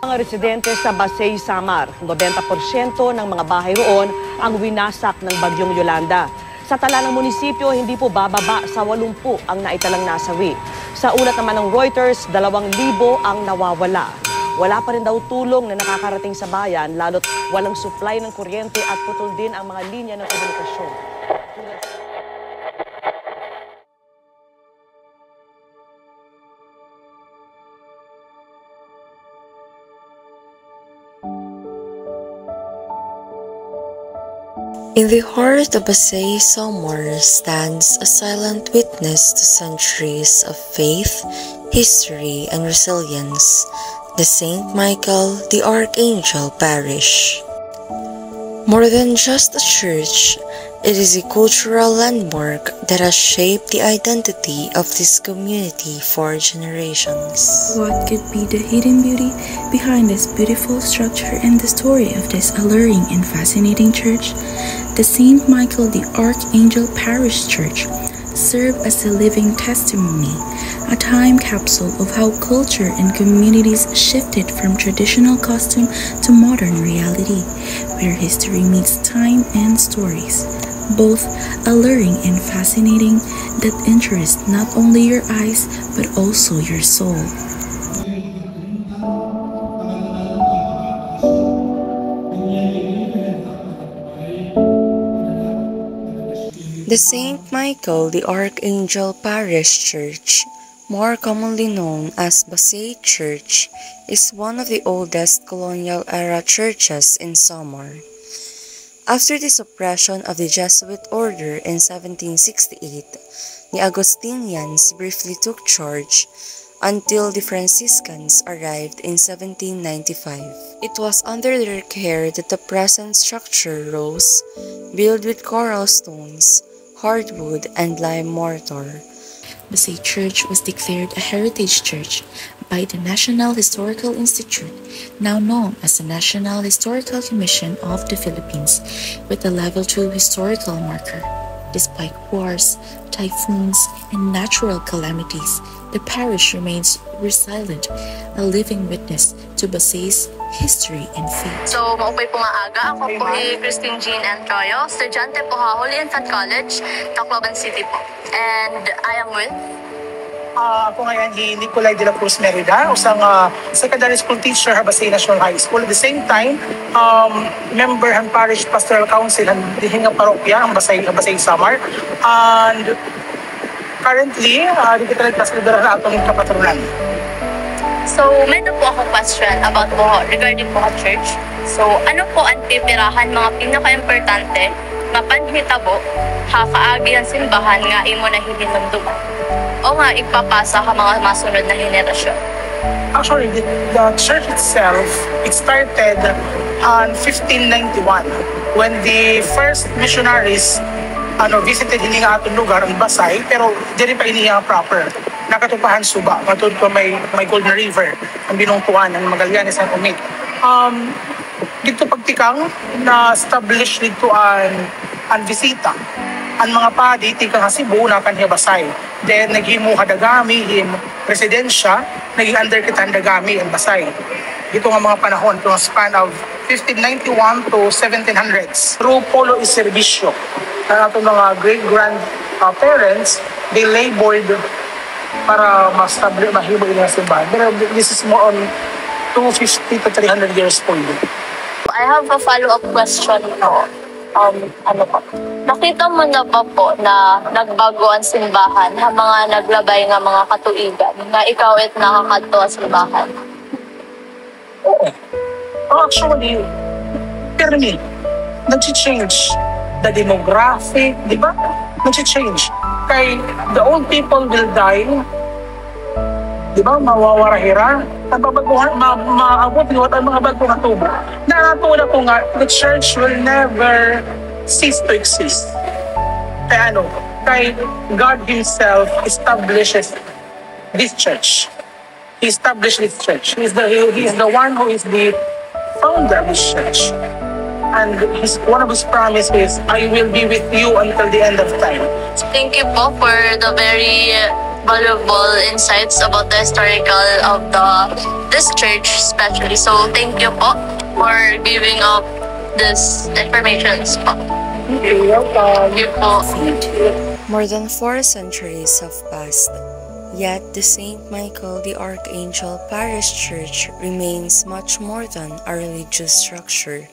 Mga residente sa Basay, Samar, 90% ng mga bahay roon ang winasak ng bagyong Yolanda. Sa tala ng munisipyo, hindi po bababa sa 80 ang naitalang nasawi. Sa ulat naman ng Reuters, 2,000 ang nawawala. Wala pa rin daw tulong na nakakarating sa bayan, lalo't walang supply ng kuryente at putol din ang mga linya ng komunikasyon. In the heart of Basay, Samar stands a silent witness to centuries of faith, history, and resilience, the St. Michael the Archangel Parish. More than just a church, it is a cultural landmark that has shaped the identity of this community for generations. What could be the hidden beauty behind this beautiful structure and the story of this alluring and fascinating church? The St. Michael the Archangel Parish Church served as a living testimony, a time capsule of how culture and communities shifted from traditional custom to modern reality, where history meets time and stories, both alluring and fascinating, that interest not only your eyes but also your soul. The St. Michael the Archangel Parish Church, more commonly known as Basay Church, is one of the oldest colonial-era churches in Samar. After the suppression of the Jesuit order in 1768, the Augustinians briefly took charge until the Franciscans arrived in 1795. It was under their care that the present structure rose, built with coral stones, hardwood, and lime mortar. Basay Church was declared a heritage church by the National Historical Institute, now known as the National Historical Commission of the Philippines, with a Level 2 historical marker. Despite wars, typhoons, and natural calamities, the parish remains resilient, a living witness to Basay's history and faith. So, maupay po nga aga. Ako po si Christine Jean Antroyo, estudyante po ha, Holy Infant College, Tacloban City po. And I am with? Ako ngayon si Nicolay de la Cruz Merida, usang secondary school teacher sa Basay National High School. At the same time, member ng Parish Pastoral Council ng Dihinga Parokya, ang Basay Samar. And currently, dito tayo pasalidara na atong kapatronan. So, meron po akong question about po regarding po church. So, ano po ang pipirahan mga pinaka-importante mapanhitabo hakaagi ang simbahan nga imo na hininumduman o nga ipapasa ka mga masunod na henerasyon? Actually, the church itself, it started on 1591 when the first missionaries visited hindi nga atong lugar, ang Basay, pero dili pa iniya proper. Nakatupahan Suba, matod ko may Golden River, ang binungtuan ng Magallanes and Umit. Dito pagtikang na-establish dito ang bisita. Ang mga padi, tikang Cebu, na kanhiya Basay. Then, naghimu Hadagami, residensya, naging under kita Hadagami ang Basay. Dito nga mga panahon, itong span of 1591 to 1700s. Through Polo is Servisyo. Itong mga great-grandparents, they labored para mahimo ilang simbahan. Pero this is more on 250 to 300 years old. I have a follow-up question po. Nakita mo na ba po na nagbago ang simbahan sa mga naglabay nga mga katuigan na ikaw at nakakadto ang simbahan? Oo. Actually, permi, nag-change the demographic, di ba? Nag-change. Kay the old people will die, di ba? Mawawarahira. Maabot niyo at ang mga bago na tubo. Nakatuwa po nga, the church will never cease to exist. Kaya kay God Himself establishes this church. He established this church. He is the one who is the founder of this church. And one of his promises is, I will be with you until the end of time. Thank you po for the very valuable insights about the historical of this church especially. So thank you po for giving up this information po. Thank you po. More than 4 centuries have passed, yet the St. Michael the Archangel Parish Church remains much more than a religious structure.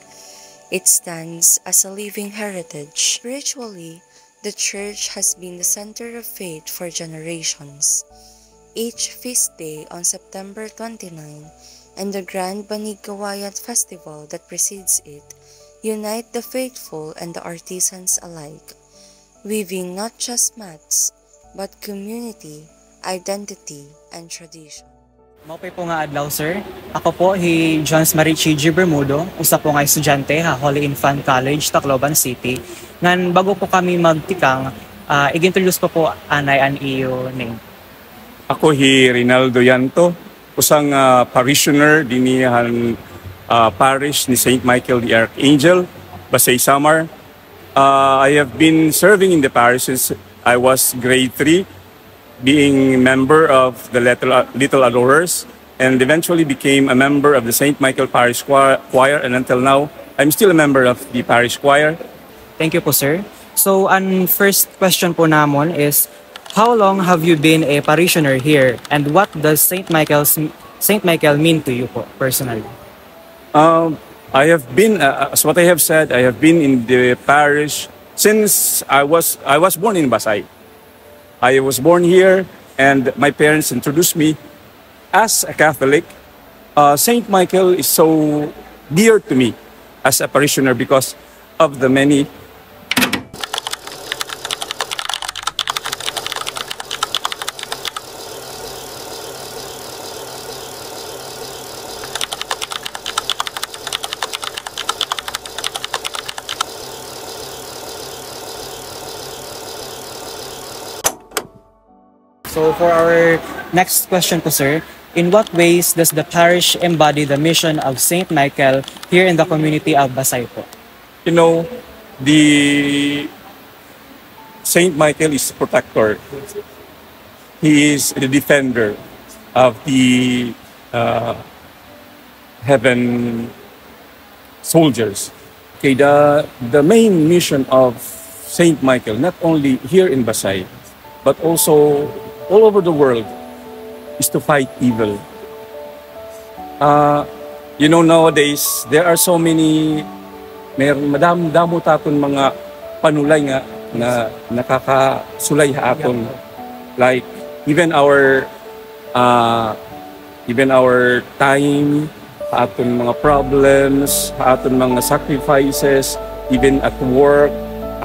It stands as a living heritage. Spiritually, the church has been the center of faith for generations. Each feast day on September 29 and the Grand Banigawayat Festival that precedes it unite the faithful and the artisans alike, weaving not just mats, but community, identity, and tradition. Maupay po nga adlaw, sir. Ako po hi Jones Marichi G. Bermudo, usa po nga estudyante ha Holy Infant College, Tacloban City. Ngan bago po kami magtikang, i-introduce po anay an iyo name. Ako hi Rinaldo Yanto, usang parishioner dinihan parish ni St. Michael the Archangel, Basay Samar. I have been serving in the parish since I was grade 3, being member of the Little Adorers, and eventually became a member of the St. Michael Parish Choir, and until now, I'm still a member of the parish choir. Thank you po, sir. So, ang first question po namon is, how long have you been a parishioner here, and what does St. Michael mean to you po, personally? I have been, as what I have said, I have been in the parish since I was born in Basay. I was born here, and my parents introduced me as a Catholic. St. Michael is so dear to me as a parishioner because of the many So for our next question po, sir, in what ways does the parish embody the mission of St. Michael here in the community of Basay po? You know, the St. Michael is protector. He is the defender of the heaven soldiers. Okay, the main mission of St. Michael, not only here in Basay, but also all over the world, is to fight evil. You know, nowadays, there are so many, madamo taton mga panulay nga na nakakasulay aton. Like, even our time, aton mga problems, aton mga sacrifices, even at work,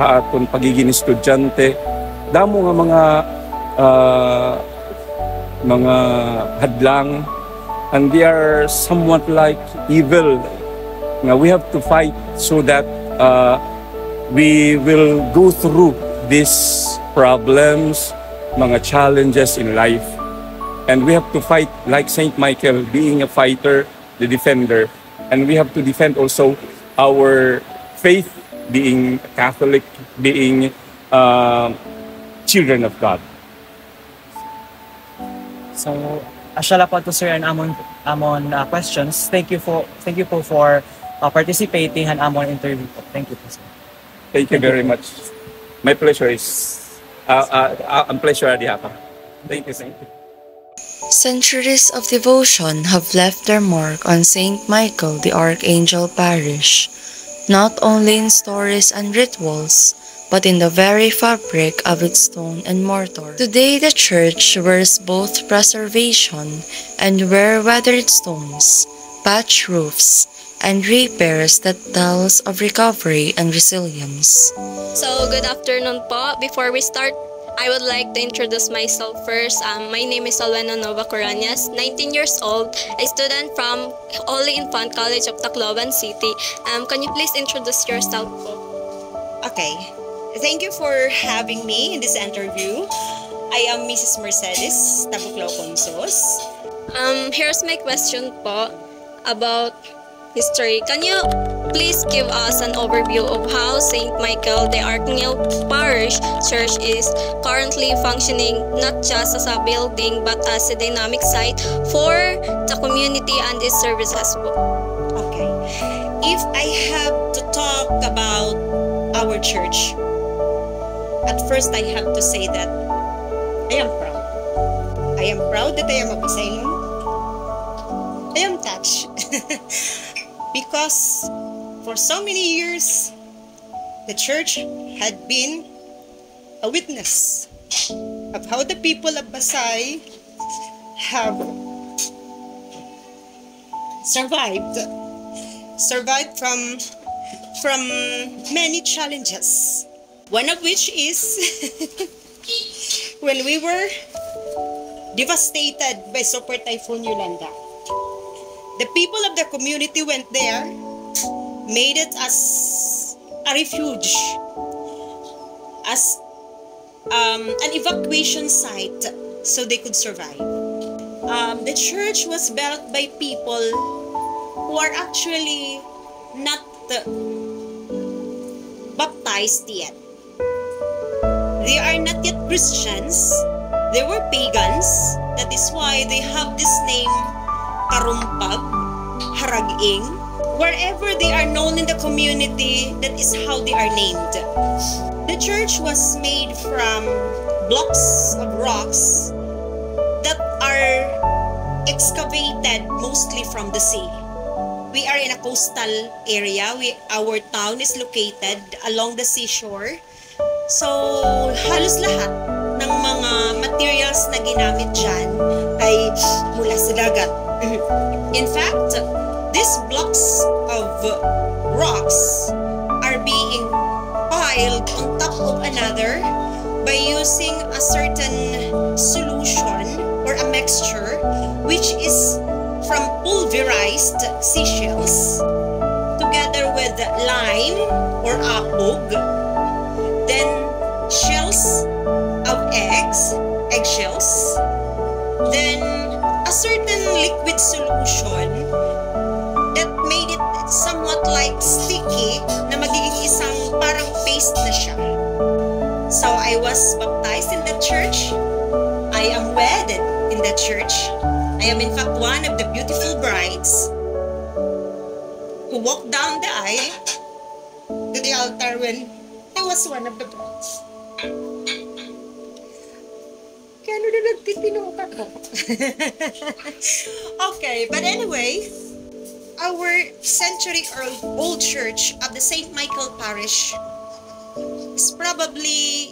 aton pagiging estudyante, damo nga mga hadlang, and they are somewhat like evil. Now we have to fight so that we will go through these problems, mga challenges in life, and we have to fight like Saint Michael, being a fighter, the defender, and we have to defend also our faith, being Catholic, being children of God. So, asyala po to, sir, and amon questions. Thank you po for participating in amon interview po. Thank you po, sir. Thank you very much. My pleasure is ang pleasure di hapa. Thank you, thank you. Centuries of devotion have left their mark on St. Michael the Archangel Parish, not only in stories and rituals, but in the very fabric of its stone and mortar. Today the church wears both preservation and weathered stones, patch roofs, and repairs that tells of recovery and resilience. So, good afternoon po. Before we start, I would like to introduce myself first. My name is Alwena Nova Coronias, 19 years old, a student from Holy Infant College of Tacloban City. Can you please introduce yourself po? Okay. Thank you for having me in this interview. I am Mrs. Mercedes Tabuclo Consos. Here's my question po about history. Can you please give us an overview of how St. Michael the Archangel Parish Church is currently functioning, not just as a building but as a dynamic site for the community and its services? Okay. If I have to talk about our church, at first I have to say that I am proud. I am proud that I am a Basaylon. I am touched. Because for so many years, the church had been a witness of how the people of Basay have survived from many challenges. One of which is when we were devastated by Super Typhoon Yolanda. The people of the community went there, made it as a refuge, as an evacuation site so they could survive. The church was built by people who are actually not baptized yet. They are not yet Christians. They were pagans. That is why they have this name, Karumpag, Harag-ing. Wherever they are known in the community, that is how they are named. The church was made from blocks of rocks that are excavated mostly from the sea. We are in a coastal area. Our town is located along the seashore. So, halos lahat ng mga materials na ginamit dyan ay mula sa dagat. In fact, these blocks of rocks are being piled on top of another by using a certain solution or a mixture which is from pulverized seashells together with lime or apog, then shells of eggshells, then a certain liquid solution that made it somewhat like sticky na magiging isang parang paste na siya. So I was baptized in that church. I am wedded in that church. I am in fact one of the beautiful brides who walked down the aisle to the altar when I was one of the brides. Kaya ano na nagtitinuka ko? Okay, but anyway, our century-old church of the St. Michael Parish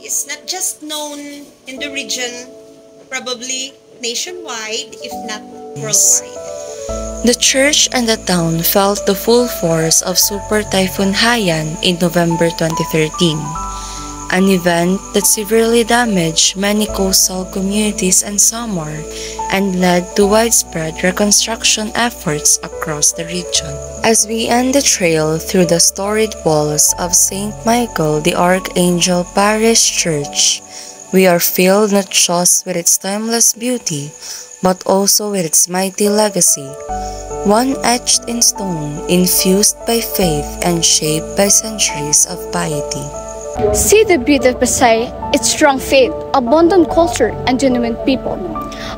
is not just known in the region, probably nationwide, if not worldwide. The church and the town felt the full force of Super Typhoon Haiyan in November 2013, an event that severely damaged many coastal communities and Samar and led to widespread reconstruction efforts across the region. As we end the trail through the storied walls of St. Michael the Archangel Parish Church, we are filled not just with its timeless beauty, but also with its mighty legacy, one etched in stone, infused by faith and shaped by centuries of piety. See the beauty of Basay, its strong faith, abundant culture, and genuine people.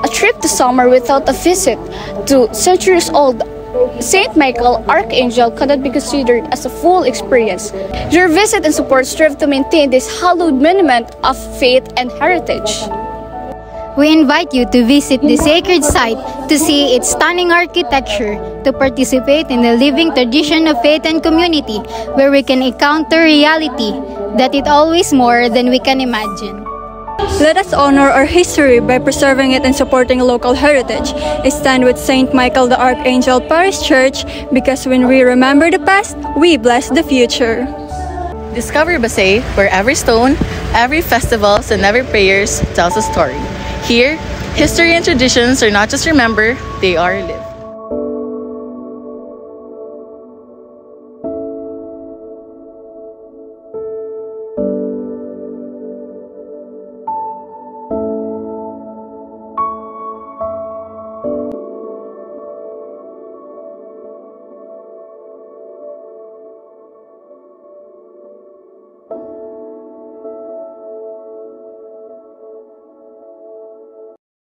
A trip to Samar without a visit to centuries-old St. Michael Archangel cannot be considered as a full experience. Your visit and support strive to maintain this hallowed monument of faith and heritage. We invite you to visit the sacred site to see its stunning architecture, to participate in the living tradition of faith and community, where we can encounter reality that is always more than we can imagine. Let us honor our history by preserving it and supporting local heritage. I stand with St. Michael the Archangel Parish Church because when we remember the past, we bless the future. Discover Basay, where every stone, every festivals, and every prayers tells a story. Here, history and traditions are not just remembered, they are lived.